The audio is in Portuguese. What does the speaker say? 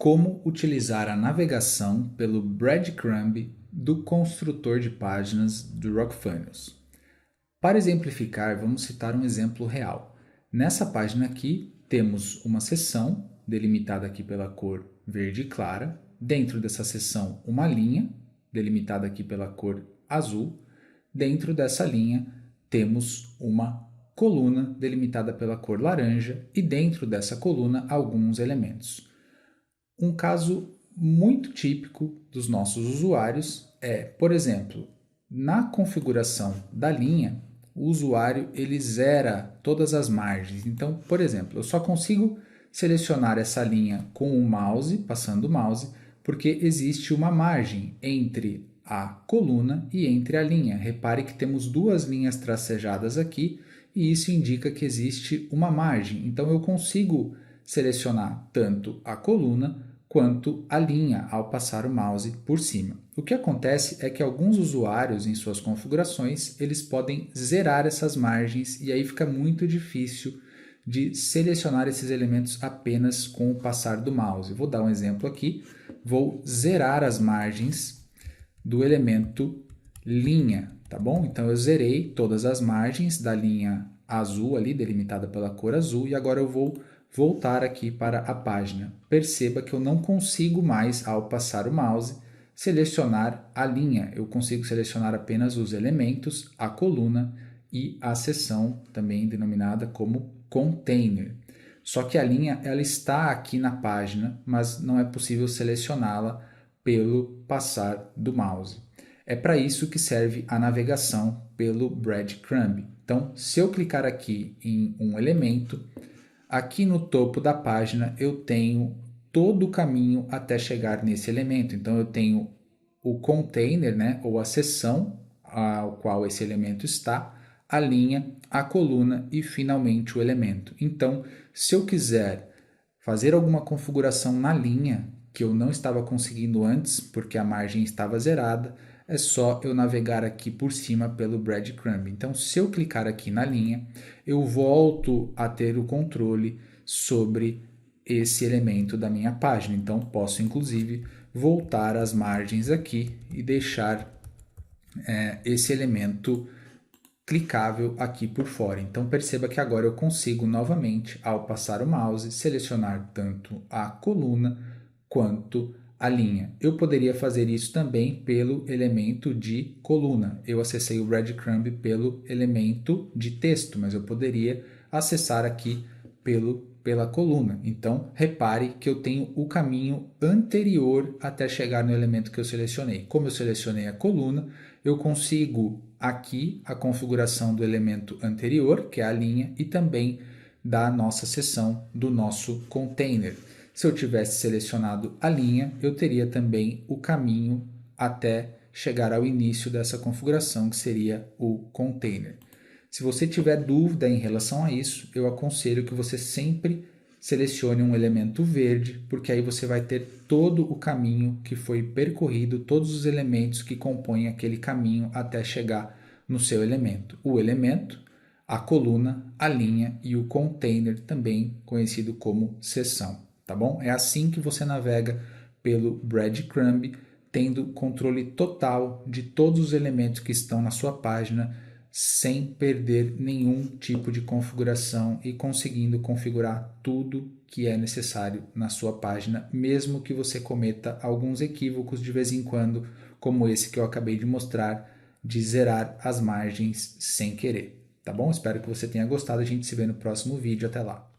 como utilizar a navegação pelo breadcrumb do construtor de páginas do Rockfunnels. Para exemplificar, vamos citar um exemplo real. Nessa página aqui, temos uma seção, delimitada aqui pela cor verde clara. Dentro dessa seção, uma linha, delimitada aqui pela cor azul. Dentro dessa linha, temos uma coluna, delimitada pela cor laranja. E dentro dessa coluna, alguns elementos. Um caso muito típico dos nossos usuários é, por exemplo, na configuração da linha, o usuário ele zera todas as margens. Então, por exemplo, eu só consigo selecionar essa linha com o mouse, passando o mouse, porque existe uma margem entre a coluna e entre a linha. Repare que temos duas linhas tracejadas aqui e isso indica que existe uma margem. Então, eu consigo selecionar tanto a coluna quanto a linha ao passar o mouse por cima. O que acontece é que alguns usuários em suas configurações, eles podem zerar essas margens e aí fica muito difícil de selecionar esses elementos apenas com o passar do mouse. Vou dar um exemplo aqui, vou zerar as margens do elemento linha, tá bom? Então eu zerei todas as margens da linha azul ali, delimitada pela cor azul, e agora eu vou voltar aqui para a página. Perceba que eu não consigo mais, ao passar o mouse, selecionar a linha. Eu consigo selecionar apenas os elementos, a coluna e a seção, também denominada como container. Só que a linha ela está aqui na página, mas não é possível selecioná-la pelo passar do mouse. É para isso que serve a navegação pelo breadcrumb. Então, se eu clicar aqui em um elemento, aqui no topo da página eu tenho todo o caminho até chegar nesse elemento. Então eu tenho o container, né, ou a seção ao qual esse elemento está, a linha, a coluna e finalmente o elemento. Então, se eu quiser fazer alguma configuração na linha que eu não estava conseguindo antes, porque a margem estava zerada, é só eu navegar aqui por cima pelo breadcrumb. Então, se eu clicar aqui na linha, eu volto a ter o controle sobre esse elemento da minha página. Então, posso, inclusive, voltar as margens aqui e deixar esse elemento clicável aqui por fora. Então, perceba que agora eu consigo, novamente, ao passar o mouse, selecionar tanto a coluna quanto a linha. Eu poderia fazer isso também pelo elemento de coluna. Eu acessei o breadcrumb pelo elemento de texto, mas eu poderia acessar aqui pela coluna. Então, repare que eu tenho o caminho anterior até chegar no elemento que eu selecionei. Como eu selecionei a coluna, eu consigo aqui a configuração do elemento anterior, que é a linha, e também da nossa seção do nosso container. Se eu tivesse selecionado a linha, eu teria também o caminho até chegar ao início dessa configuração, que seria o container. Se você tiver dúvida em relação a isso, eu aconselho que você sempre selecione um elemento verde, porque aí você vai ter todo o caminho que foi percorrido, todos os elementos que compõem aquele caminho até chegar no seu elemento. O elemento, a coluna, a linha e o container, também conhecido como seção. Tá bom? É assim que você navega pelo breadcrumb, tendo controle total de todos os elementos que estão na sua página, sem perder nenhum tipo de configuração e conseguindo configurar tudo que é necessário na sua página, mesmo que você cometa alguns equívocos de vez em quando, como esse que eu acabei de mostrar, de zerar as margens sem querer. Tá bom? Espero que você tenha gostado. A gente se vê no próximo vídeo. Até lá!